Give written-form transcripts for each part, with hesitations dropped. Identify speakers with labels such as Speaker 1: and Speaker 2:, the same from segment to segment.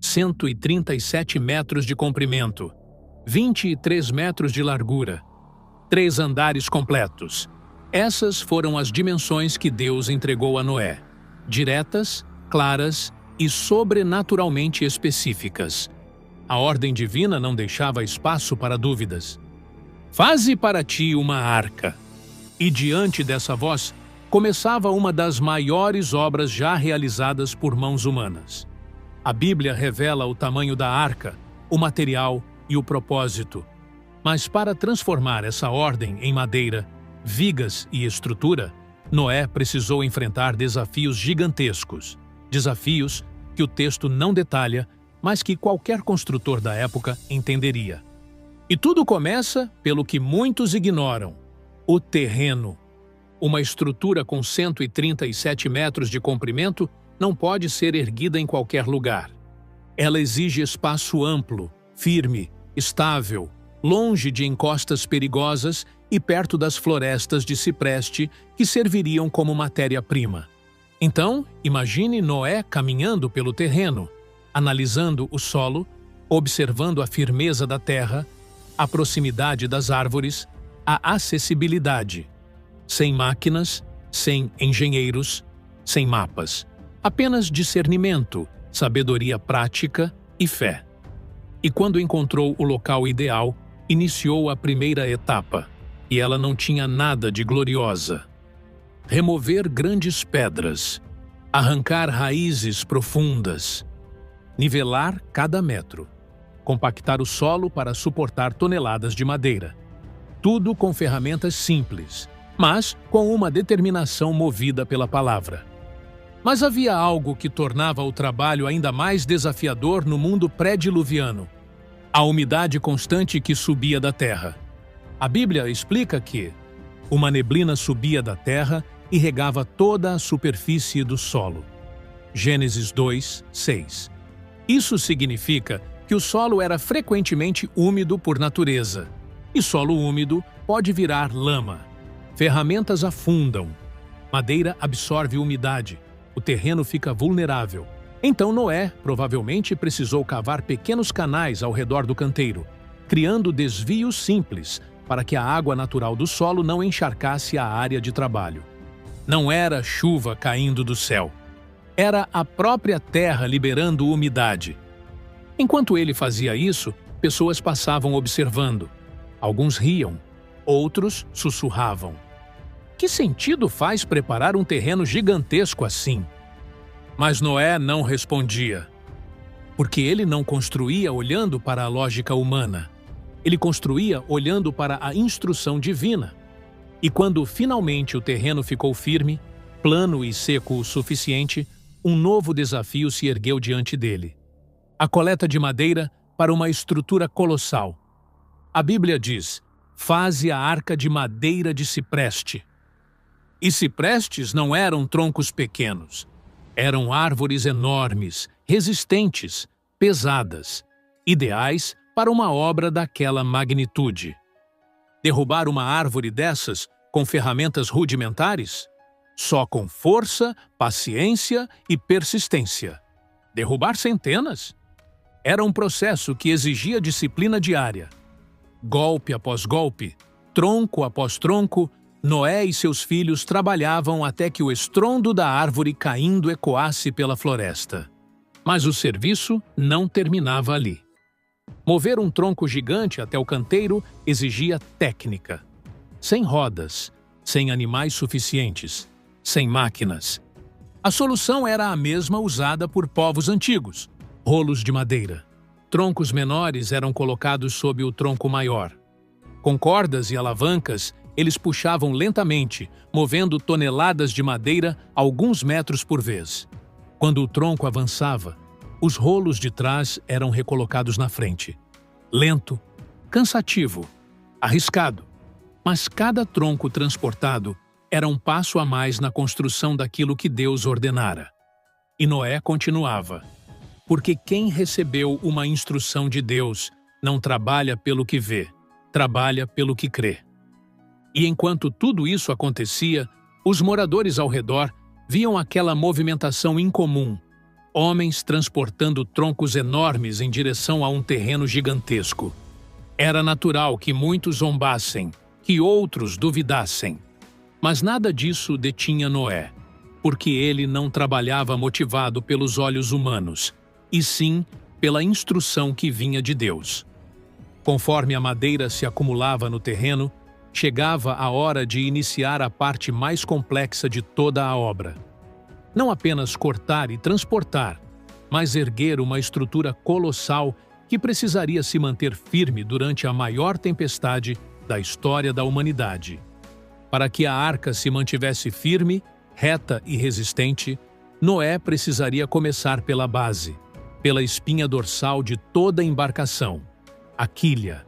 Speaker 1: 137 metros de comprimento, 23 metros de largura, 3 andares completos. Essas foram as dimensões que Deus entregou a Noé, diretas, claras e sobrenaturalmente específicas. A ordem divina não deixava espaço para dúvidas. Faze para ti uma arca. E diante dessa voz, começava uma das maiores obras já realizadas por mãos humanas. A Bíblia revela o tamanho da arca, o material e o propósito. Mas para transformar essa ordem em madeira, vigas e estrutura, Noé precisou enfrentar desafios gigantescos. Desafios que o texto não detalha, mas que qualquer construtor da época entenderia. E tudo começa pelo que muitos ignoram: o terreno. Uma estrutura com 137 metros de comprimento não pode ser erguida em qualquer lugar. Ela exige espaço amplo, firme, estável, longe de encostas perigosas e perto das florestas de cipreste que serviriam como matéria-prima. Então, imagine Noé caminhando pelo terreno, analisando o solo, observando a firmeza da terra, a proximidade das árvores, a acessibilidade. Sem máquinas, sem engenheiros, sem mapas. Apenas discernimento, sabedoria prática e fé. E quando encontrou o local ideal, iniciou a primeira etapa. E ela não tinha nada de gloriosa. Remover grandes pedras, arrancar raízes profundas, nivelar cada metro, compactar o solo para suportar toneladas de madeira. Tudo com ferramentas simples, mas com uma determinação movida pela palavra. Mas havia algo que tornava o trabalho ainda mais desafiador no mundo pré-diluviano: a umidade constante que subia da terra. A Bíblia explica que uma neblina subia da terra e regava toda a superfície do solo. Gênesis 2, 6. Isso significa que o solo era frequentemente úmido por natureza. E solo úmido pode virar lama. Ferramentas afundam. Madeira absorve umidade. O terreno fica vulnerável. Então Noé provavelmente precisou cavar pequenos canais ao redor do canteiro, criando desvios simples para que a água natural do solo não encharcasse a área de trabalho. Não era chuva caindo do céu. Era a própria terra liberando umidade. Enquanto ele fazia isso, pessoas passavam observando. Alguns riam, outros sussurravam. Que sentido faz preparar um terreno gigantesco assim? Mas Noé não respondia. Porque ele não construía olhando para a lógica humana. Ele construía olhando para a instrução divina. E quando finalmente o terreno ficou firme, plano e seco o suficiente, um novo desafio se ergueu diante dele. A coleta de madeira para uma estrutura colossal. A Bíblia diz: faze a arca de madeira de cipreste. E ciprestes não eram troncos pequenos. Eram árvores enormes, resistentes, pesadas, ideais para uma obra daquela magnitude. Derrubar uma árvore dessas com ferramentas rudimentares? Só com força, paciência e persistência. Derrubar centenas? Era um processo que exigia disciplina diária. Golpe após golpe, tronco após tronco, Noé e seus filhos trabalhavam até que o estrondo da árvore caindo ecoasse pela floresta. Mas o serviço não terminava ali. Mover um tronco gigante até o canteiro exigia técnica. Sem rodas, sem animais suficientes, sem máquinas. A solução era a mesma usada por povos antigos: rolos de madeira. Troncos menores eram colocados sob o tronco maior. Com cordas e alavancas, eles puxavam lentamente, movendo toneladas de madeira alguns metros por vez. Quando o tronco avançava, os rolos de trás eram recolocados na frente. Lento, cansativo, arriscado. Mas cada tronco transportado era um passo a mais na construção daquilo que Deus ordenara. E Noé continuava: porque quem recebeu uma instrução de Deus não trabalha pelo que vê, trabalha pelo que crê. E enquanto tudo isso acontecia, os moradores ao redor viam aquela movimentação incomum. homens transportando troncos enormes em direção a um terreno gigantesco. Era natural que muitos zombassem, que outros duvidassem. Mas nada disso detinha Noé, porque ele não trabalhava motivado pelos olhos humanos, e sim pela instrução que vinha de Deus. Conforme a madeira se acumulava no terreno, chegava a hora de iniciar a parte mais complexa de toda a obra. Não apenas cortar e transportar, mas erguer uma estrutura colossal que precisaria se manter firme durante a maior tempestade da história da humanidade. Para que a arca se mantivesse firme, reta e resistente, Noé precisaria começar pela base, pela espinha dorsal de toda a embarcação, a quilha.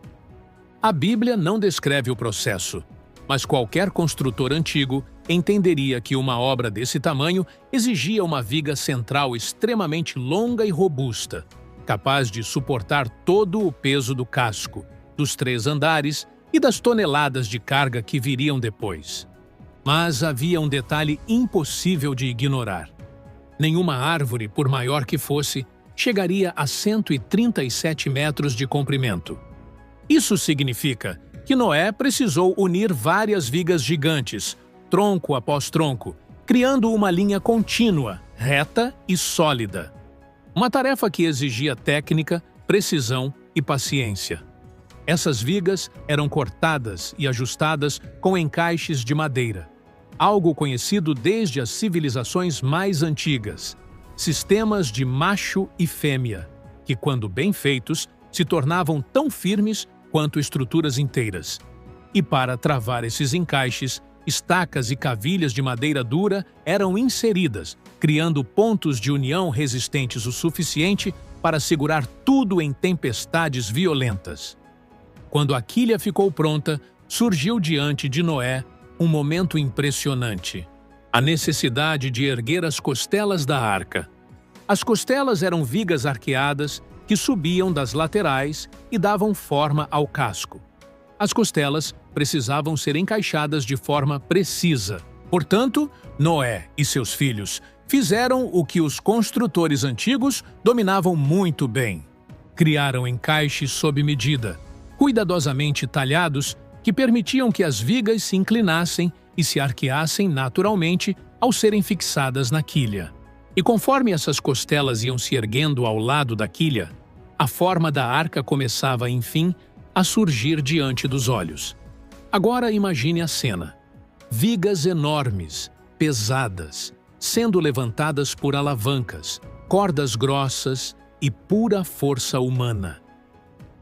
Speaker 1: A Bíblia não descreve o processo, mas qualquer construtor antigo entenderia que uma obra desse tamanho exigia uma viga central extremamente longa e robusta, capaz de suportar todo o peso do casco, dos 3 andares e das toneladas de carga que viriam depois. Mas havia um detalhe impossível de ignorar. Nenhuma árvore, por maior que fosse, chegaria a 137 metros de comprimento. Isso significa que Noé precisou unir várias vigas gigantes, tronco após tronco, criando uma linha contínua, reta e sólida. Uma tarefa que exigia técnica, precisão e paciência. Essas vigas eram cortadas e ajustadas com encaixes de madeira, algo conhecido desde as civilizações mais antigas, sistemas de macho e fêmea, que, quando bem feitos, se tornavam tão firmes quanto estruturas inteiras. E para travar esses encaixes, estacas e cavilhas de madeira dura eram inseridas, criando pontos de união resistentes o suficiente para segurar tudo em tempestades violentas. Quando a quilha ficou pronta, surgiu diante de Noé um momento impressionante: a necessidade de erguer as costelas da arca. As costelas eram vigas arqueadas que subiam das laterais e davam forma ao casco. As costelas precisavam ser encaixadas de forma precisa. Portanto, Noé e seus filhos fizeram o que os construtores antigos dominavam muito bem. Criaram encaixes sob medida, cuidadosamente talhados, que permitiam que as vigas se inclinassem e se arqueassem naturalmente ao serem fixadas na quilha. E conforme essas costelas iam se erguendo ao lado da quilha, a forma da arca começava, enfim, a surgir diante dos olhos. Agora imagine a cena. Vigas enormes, pesadas, sendo levantadas por alavancas, cordas grossas e pura força humana.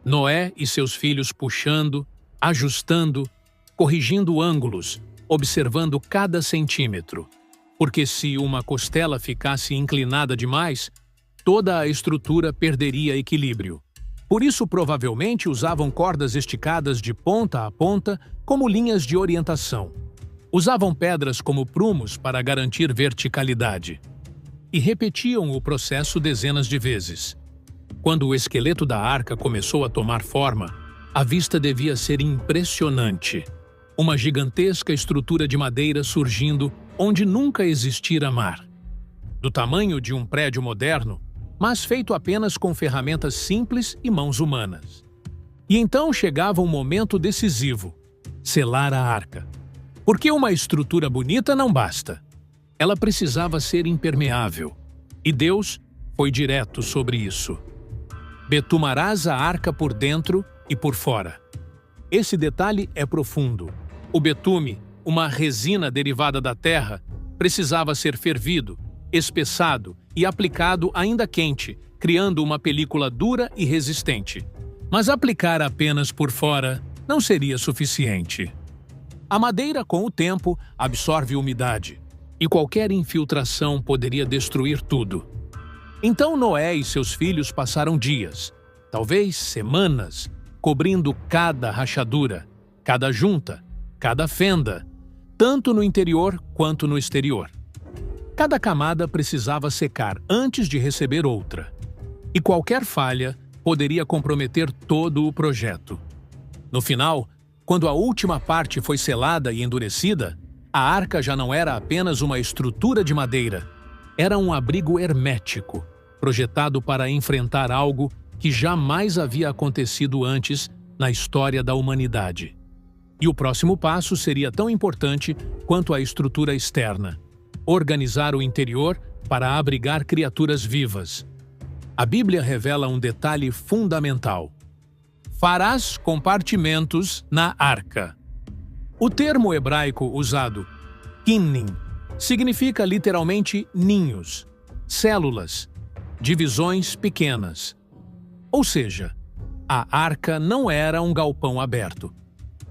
Speaker 1: Noé e seus filhos puxando, ajustando, corrigindo ângulos, observando cada centímetro. Porque se uma costela ficasse inclinada demais, toda a estrutura perderia equilíbrio. Por isso, provavelmente, usavam cordas esticadas de ponta a ponta como linhas de orientação. Usavam pedras como prumos para garantir verticalidade. E repetiam o processo dezenas de vezes. Quando o esqueleto da arca começou a tomar forma, a vista devia ser impressionante. Uma gigantesca estrutura de madeira surgindo onde nunca existira mar. Do tamanho de um prédio moderno, mas feito apenas com ferramentas simples e mãos humanas. E então chegava um momento decisivo: selar a arca. Porque uma estrutura bonita não basta. Ela precisava ser impermeável. E Deus foi direto sobre isso. Betumarás a arca por dentro e por fora. Esse detalhe é profundo. O betume, uma resina derivada da terra, precisava ser fervido, espessado e aplicado ainda quente, criando uma película dura e resistente. Mas aplicar apenas por fora não seria suficiente. A madeira, com o tempo, absorve umidade, e qualquer infiltração poderia destruir tudo. Então Noé e seus filhos passaram dias, talvez semanas, cobrindo cada rachadura, cada junta, cada fenda, tanto no interior quanto no exterior. Cada camada precisava secar antes de receber outra, e qualquer falha poderia comprometer todo o projeto. No final, quando a última parte foi selada e endurecida, a arca já não era apenas uma estrutura de madeira, era um abrigo hermético, projetado para enfrentar algo que jamais havia acontecido antes na história da humanidade. E o próximo passo seria tão importante quanto a estrutura externa: organizar o interior para abrigar criaturas vivas. A Bíblia revela um detalhe fundamental: farás compartimentos na arca. O termo hebraico usado, kinnim, significa literalmente ninhos, células, divisões pequenas. Ou seja, a arca não era um galpão aberto.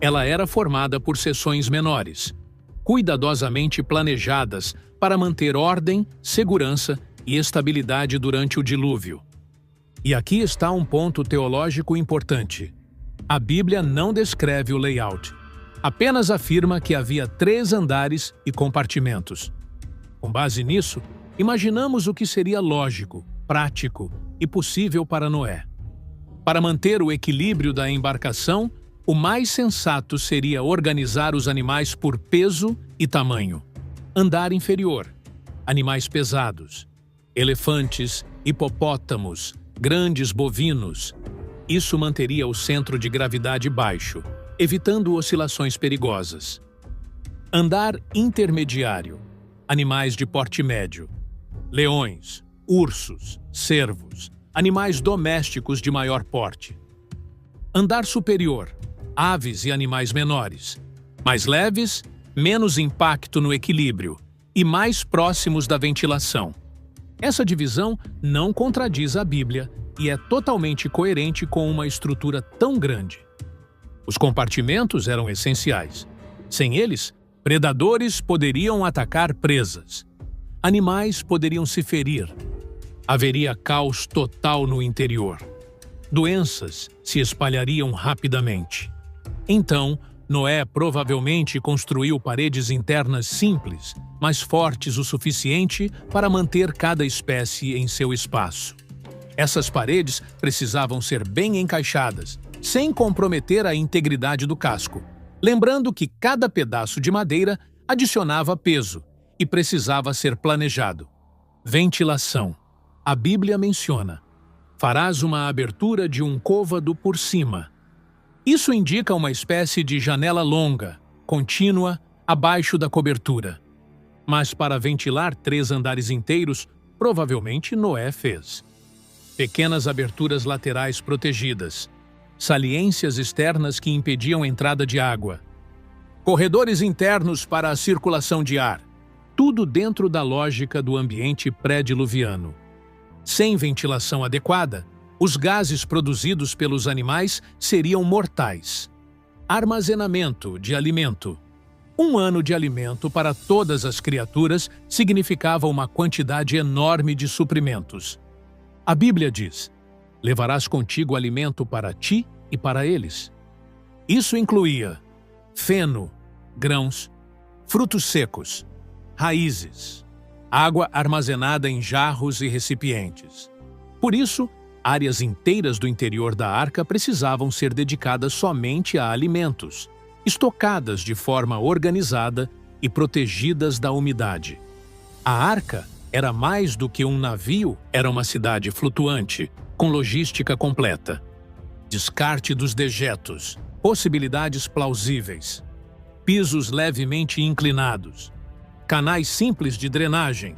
Speaker 1: Ela era formada por seções menores, cuidadosamente planejadas para manter ordem, segurança e estabilidade durante o dilúvio. E aqui está um ponto teológico importante. A Bíblia não descreve o layout, apenas afirma que havia 3 andares e compartimentos. Com base nisso, imaginamos o que seria lógico, prático e possível para Noé. Para manter o equilíbrio da embarcação, o mais sensato seria organizar os animais por peso e tamanho. Andar inferior, animais pesados, elefantes, hipopótamos, grandes bovinos. Isso manteria o centro de gravidade baixo, evitando oscilações perigosas. Andar intermediário, animais de porte médio, leões, ursos, cervos, animais domésticos de maior porte. Andar superior, aves e animais menores, mais leves, menos impacto no equilíbrio e mais próximos da ventilação. Essa divisão não contradiz a Bíblia e é totalmente coerente com uma estrutura tão grande. Os compartimentos eram essenciais. Sem eles, predadores poderiam atacar presas. Animais poderiam se ferir. Haveria caos total no interior. Doenças se espalhariam rapidamente. Então, Noé provavelmente construiu paredes internas simples, mas fortes o suficiente para manter cada espécie em seu espaço. Essas paredes precisavam ser bem encaixadas, sem comprometer a integridade do casco, lembrando que cada pedaço de madeira adicionava peso e precisava ser planejado. Ventilação. A Bíblia menciona: farás uma abertura de um côvado por cima. Isso indica uma espécie de janela longa, contínua, abaixo da cobertura. Mas para ventilar 3 andares inteiros, provavelmente Noé fez. Pequenas aberturas laterais protegidas, saliências externas que impediam a entrada de água, corredores internos para a circulação de ar, tudo dentro da lógica do ambiente pré-diluviano. Sem ventilação adequada, os gases produzidos pelos animais seriam mortais. Armazenamento de alimento. 1 ano de alimento para todas as criaturas significava uma quantidade enorme de suprimentos. A Bíblia diz: levarás contigo alimento para ti e para eles. Isso incluía feno, grãos, frutos secos, raízes, água armazenada em jarros e recipientes. Por isso, áreas inteiras do interior da arca precisavam ser dedicadas somente a alimentos, estocadas de forma organizada e protegidas da umidade. A arca era mais do que um navio, era uma cidade flutuante, com logística completa. Descarte dos dejetos, possibilidades plausíveis, pisos levemente inclinados, canais simples de drenagem,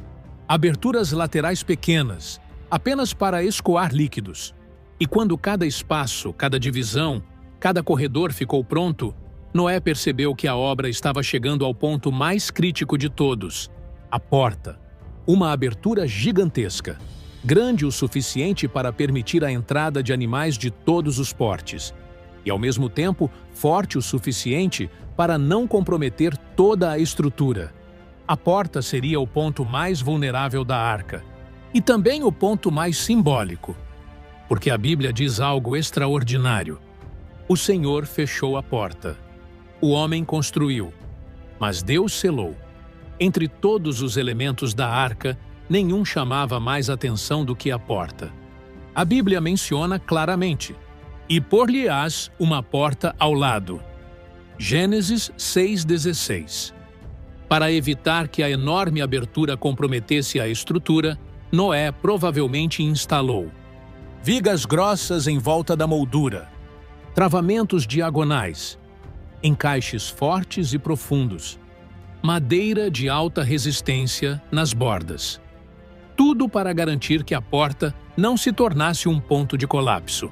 Speaker 1: aberturas laterais pequenas, apenas para escoar líquidos. E quando cada espaço, cada divisão, cada corredor ficou pronto, Noé percebeu que a obra estava chegando ao ponto mais crítico de todos: a porta. Uma abertura gigantesca, grande o suficiente para permitir a entrada de animais de todos os portes, e ao mesmo tempo forte o suficiente para não comprometer toda a estrutura. A porta seria o ponto mais vulnerável da arca, e também o ponto mais simbólico, porque a Bíblia diz algo extraordinário. O Senhor fechou a porta. O homem construiu, mas Deus selou. Entre todos os elementos da arca, nenhum chamava mais atenção do que a porta. A Bíblia menciona claramente: e pôr-lhe-ás uma porta ao lado. Gênesis 6,16. Para evitar que a enorme abertura comprometesse a estrutura, Noé provavelmente instalou vigas grossas em volta da moldura, travamentos diagonais, encaixes fortes e profundos, madeira de alta resistência nas bordas. Tudo para garantir que a porta não se tornasse um ponto de colapso.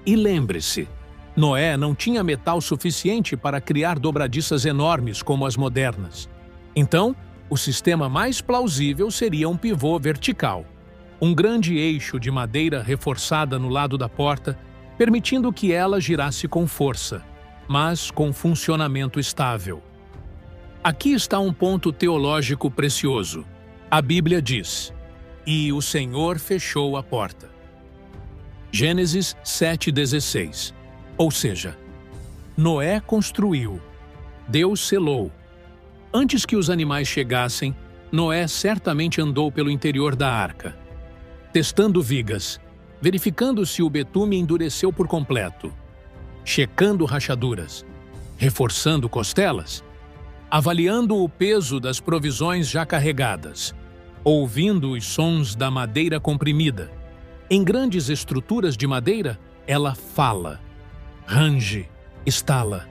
Speaker 1: E lembre-se, Noé não tinha metal suficiente para criar dobradiças enormes como as modernas. Então, o sistema mais plausível seria um pivô vertical, um grande eixo de madeira reforçada no lado da porta, permitindo que ela girasse com força, mas com funcionamento estável. Aqui está um ponto teológico precioso. A Bíblia diz: "E o Senhor fechou a porta." Gênesis 7,16. Ou seja, Noé construiu, Deus selou. Antes que os animais chegassem, Noé certamente andou pelo interior da arca, testando vigas, verificando se o betume endureceu por completo, checando rachaduras, reforçando costelas, avaliando o peso das provisões já carregadas, ouvindo os sons da madeira comprimida. Em grandes estruturas de madeira, ela fala, range, estala,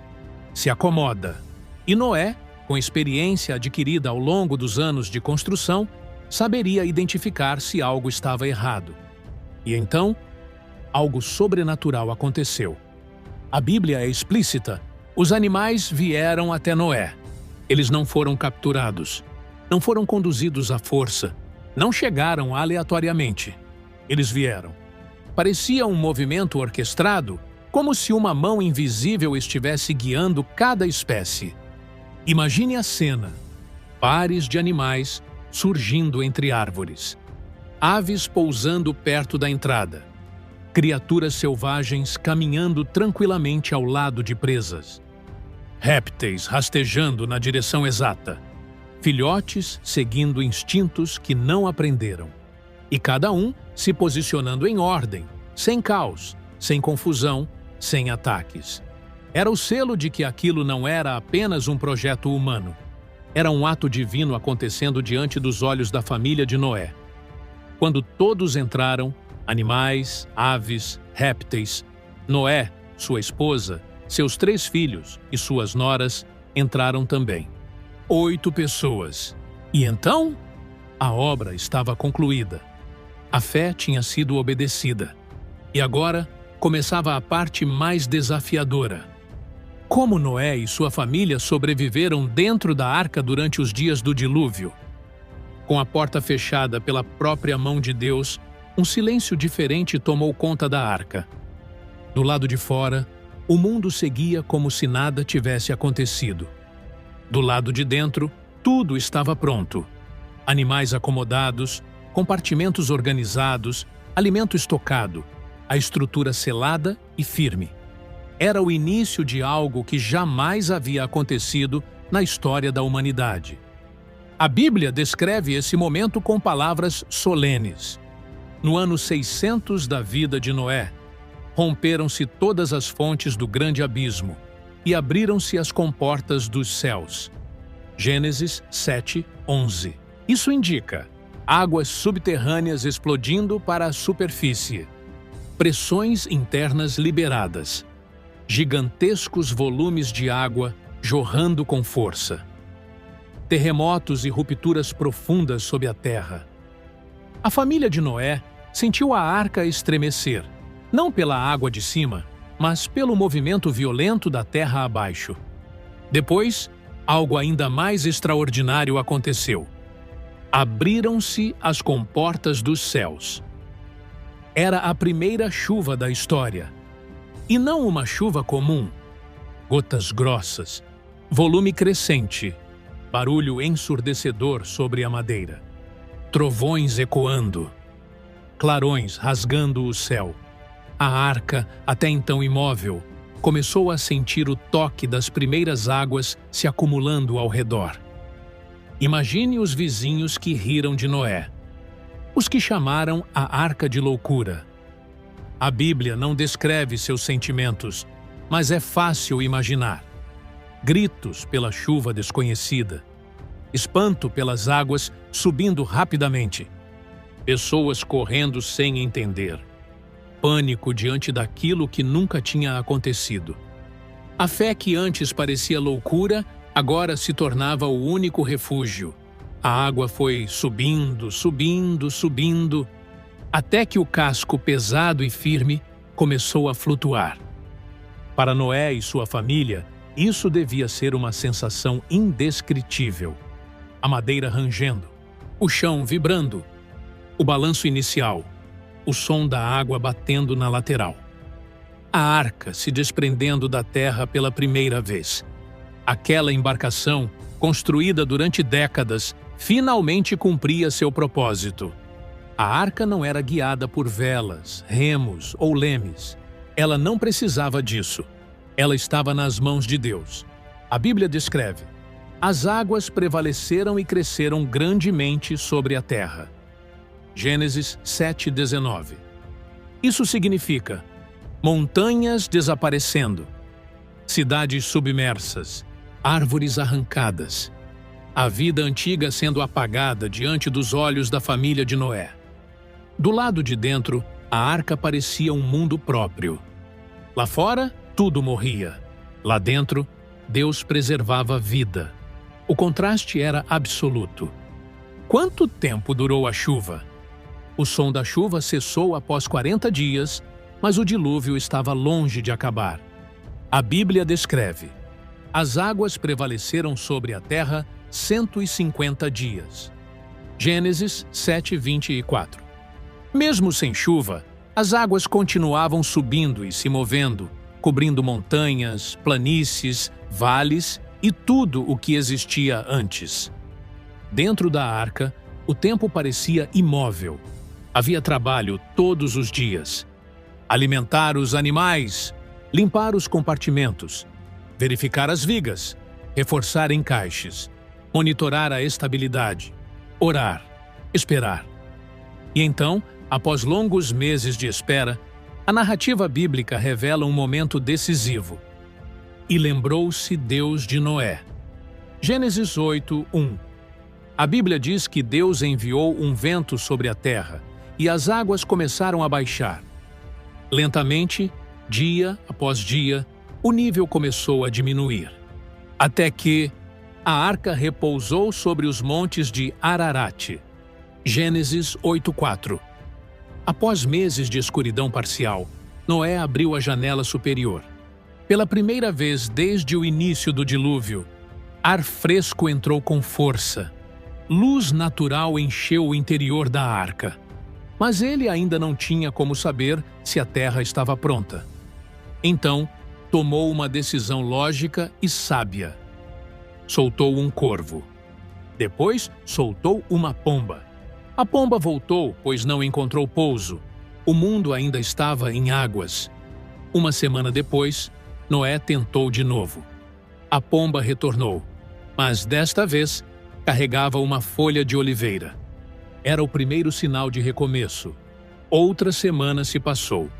Speaker 1: se acomoda. E Noé, com experiência adquirida ao longo dos anos de construção, saberia identificar se algo estava errado. E então, algo sobrenatural aconteceu. A Bíblia é explícita. Os animais vieram até Noé. Eles não foram capturados, não foram conduzidos à força, não chegaram aleatoriamente. Eles vieram. Parecia um movimento orquestrado, como se uma mão invisível estivesse guiando cada espécie. Imagine a cena: pares de animais surgindo entre árvores, aves pousando perto da entrada, criaturas selvagens caminhando tranquilamente ao lado de presas, répteis rastejando na direção exata, filhotes seguindo instintos que não aprenderam, e cada um se posicionando em ordem, sem caos, sem confusão, sem ataques. Era o selo de que aquilo não era apenas um projeto humano. Era um ato divino acontecendo diante dos olhos da família de Noé. Quando todos entraram, animais, aves, répteis, Noé, sua esposa, seus 3 filhos e suas noras entraram também. 8 pessoas. E então, a obra estava concluída. A fé tinha sido obedecida. E agora começava a parte mais desafiadora. Como Noé e sua família sobreviveram dentro da arca durante os dias do dilúvio? Com a porta fechada pela própria mão de Deus, um silêncio diferente tomou conta da arca. Do lado de fora, o mundo seguia como se nada tivesse acontecido. Do lado de dentro, tudo estava pronto. Animais acomodados, compartimentos organizados, alimento estocado, a estrutura selada e firme. Era o início de algo que jamais havia acontecido na história da humanidade. A Bíblia descreve esse momento com palavras solenes. No ano 600 da vida de Noé, romperam-se todas as fontes do grande abismo e abriram-se as comportas dos céus. Gênesis 7:11. Isso indica águas subterrâneas explodindo para a superfície, pressões internas liberadas, gigantescos volumes de água jorrando com força, terremotos e rupturas profundas sob a terra. A família de Noé sentiu a arca estremecer, não pela água de cima, mas pelo movimento violento da terra abaixo. Depois, algo ainda mais extraordinário aconteceu. Abriram-se as comportas dos céus. Era a primeira chuva da história. E não uma chuva comum. Gotas grossas, volume crescente, barulho ensurdecedor sobre a madeira, trovões ecoando, clarões rasgando o céu. A arca, até então imóvel, começou a sentir o toque das primeiras águas se acumulando ao redor. Imagine os vizinhos que riram de Noé, os que chamaram a arca de loucura. A Bíblia não descreve seus sentimentos, mas é fácil imaginar. Gritos pela chuva desconhecida, espanto pelas águas subindo rapidamente, Pessoas correndo sem entender. Pânico diante daquilo que nunca tinha acontecido. A fé que antes parecia loucura, agora se tornava o único refúgio. A água foi subindo, subindo, subindo, até que o casco pesado e firme começou a flutuar. Para Noé e sua família, isso devia ser uma sensação indescritível. A madeira rangendo, o chão vibrando, o balanço inicial, o som da água batendo na lateral. A arca se desprendendo da terra pela primeira vez. Aquela embarcação, construída durante décadas, finalmente cumpria seu propósito. A arca não era guiada por velas, remos ou lemes. Ela não precisava disso. Ela estava nas mãos de Deus. A Bíblia descreve: as águas prevaleceram e cresceram grandemente sobre a terra. Gênesis 7:19. Isso significa montanhas desaparecendo, cidades submersas, árvores arrancadas, a vida antiga sendo apagada diante dos olhos da família de Noé. Do lado de dentro, a arca parecia um mundo próprio. Lá fora, tudo morria. Lá dentro, Deus preservava a vida. O contraste era absoluto. Quanto tempo durou a chuva? O som da chuva cessou após 40 dias, mas o dilúvio estava longe de acabar. A Bíblia descreve: as águas prevaleceram sobre a terra 150 dias. Gênesis 7:24. Mesmo sem chuva, as águas continuavam subindo e se movendo, cobrindo montanhas, planícies, vales e tudo o que existia antes. Dentro da arca, o tempo parecia imóvel. Havia trabalho todos os dias. Alimentar os animais, limpar os compartimentos, verificar as vigas, reforçar encaixes, monitorar a estabilidade, orar, esperar. E então, após longos meses de espera, a narrativa bíblica revela um momento decisivo. E lembrou-se Deus de Noé. Gênesis 8:1. A Bíblia diz que Deus enviou um vento sobre a terra e as águas começaram a baixar. Lentamente, dia após dia, o nível começou a diminuir. Até que a arca repousou sobre os montes de Ararat. Gênesis 8:4. Após meses de escuridão parcial, Noé abriu a janela superior. Pela primeira vez desde o início do dilúvio, ar fresco entrou com força. Luz natural encheu o interior da arca. Mas ele ainda não tinha como saber se a terra estava pronta. Então, tomou uma decisão lógica e sábia. Soltou um corvo. Depois, soltou uma pomba. A pomba voltou, pois não encontrou pouso. O mundo ainda estava em águas. Uma semana depois, Noé tentou de novo. A pomba retornou, mas desta vez carregava uma folha de oliveira. Era o primeiro sinal de recomeço. Outra semana se passou.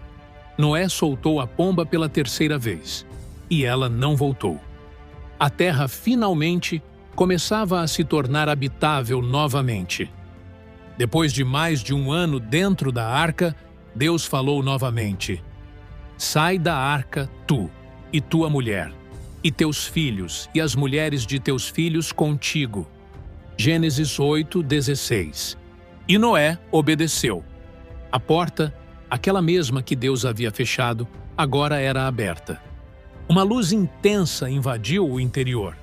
Speaker 1: Noé soltou a pomba pela terceira vez, e ela não voltou. A terra finalmente começava a se tornar habitável novamente. Depois de mais de um ano dentro da arca, Deus falou novamente: sai da arca tu, e tua mulher, e teus filhos, e as mulheres de teus filhos contigo. Gênesis 8:16. E Noé obedeceu. A porta, aquela mesma que Deus havia fechado, agora era aberta. Uma luz intensa invadiu o interior.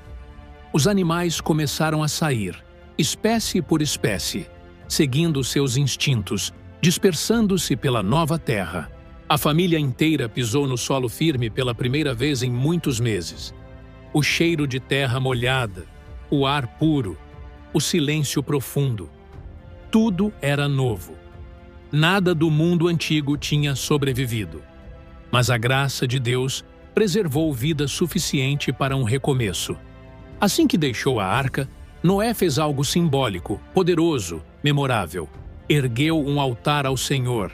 Speaker 1: Os animais começaram a sair, espécie por espécie, seguindo seus instintos, dispersando-se pela nova terra. A família inteira pisou no solo firme pela primeira vez em muitos meses. O cheiro de terra molhada, o ar puro, o silêncio profundo. Tudo era novo. Nada do mundo antigo tinha sobrevivido. Mas a graça de Deus preservou vida suficiente para um recomeço. Assim que deixou a arca, Noé fez algo simbólico, poderoso, memorável. Ergueu um altar ao Senhor.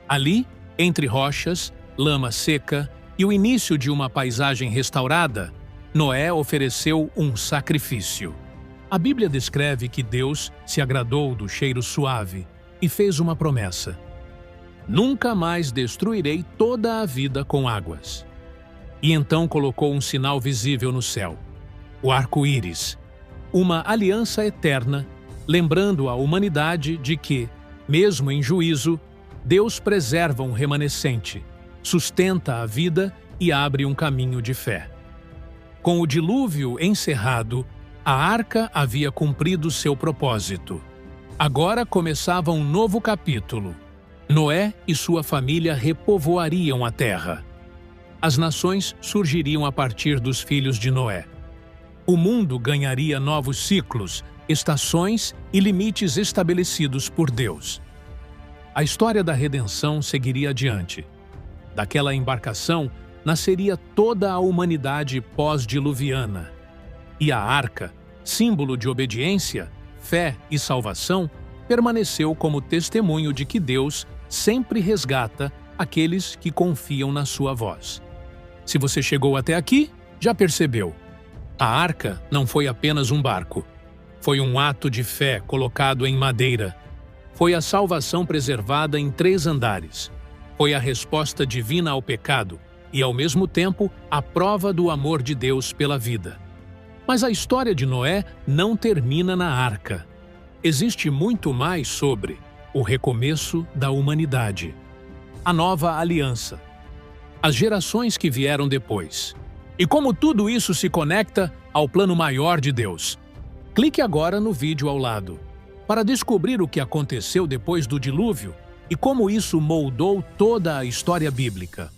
Speaker 1: Ali, entre rochas, lama seca e o início de uma paisagem restaurada, Noé ofereceu um sacrifício. A Bíblia descreve que Deus se agradou do cheiro suave, e fez uma promessa: nunca mais destruirei toda a vida com águas. E então colocou um sinal visível no céu, o arco-íris, uma aliança eterna, lembrando a humanidade de que, mesmo em juízo, Deus preserva um remanescente, sustenta a vida e abre um caminho de fé. Com o dilúvio encerrado, a arca havia cumprido seu propósito. Agora começava um novo capítulo. Noé e sua família repovoariam a terra. As nações surgiriam a partir dos filhos de Noé. O mundo ganharia novos ciclos, estações e limites estabelecidos por Deus. A história da redenção seguiria adiante. Daquela embarcação nasceria toda a humanidade pós-diluviana. E a arca, símbolo de obediência, fé e salvação, permaneceu como testemunho de que Deus sempre resgata aqueles que confiam na sua voz. Se você chegou até aqui, já percebeu. A arca não foi apenas um barco. Foi um ato de fé colocado em madeira. Foi a salvação preservada em 3 andares. Foi a resposta divina ao pecado e, ao mesmo tempo, a prova do amor de Deus pela vida. Mas a história de Noé não termina na arca. Existe muito mais sobre o recomeço da humanidade, a nova aliança, as gerações que vieram depois. E como tudo isso se conecta ao plano maior de Deus. Clique agora no vídeo ao lado para descobrir o que aconteceu depois do dilúvio e como isso moldou toda a história bíblica.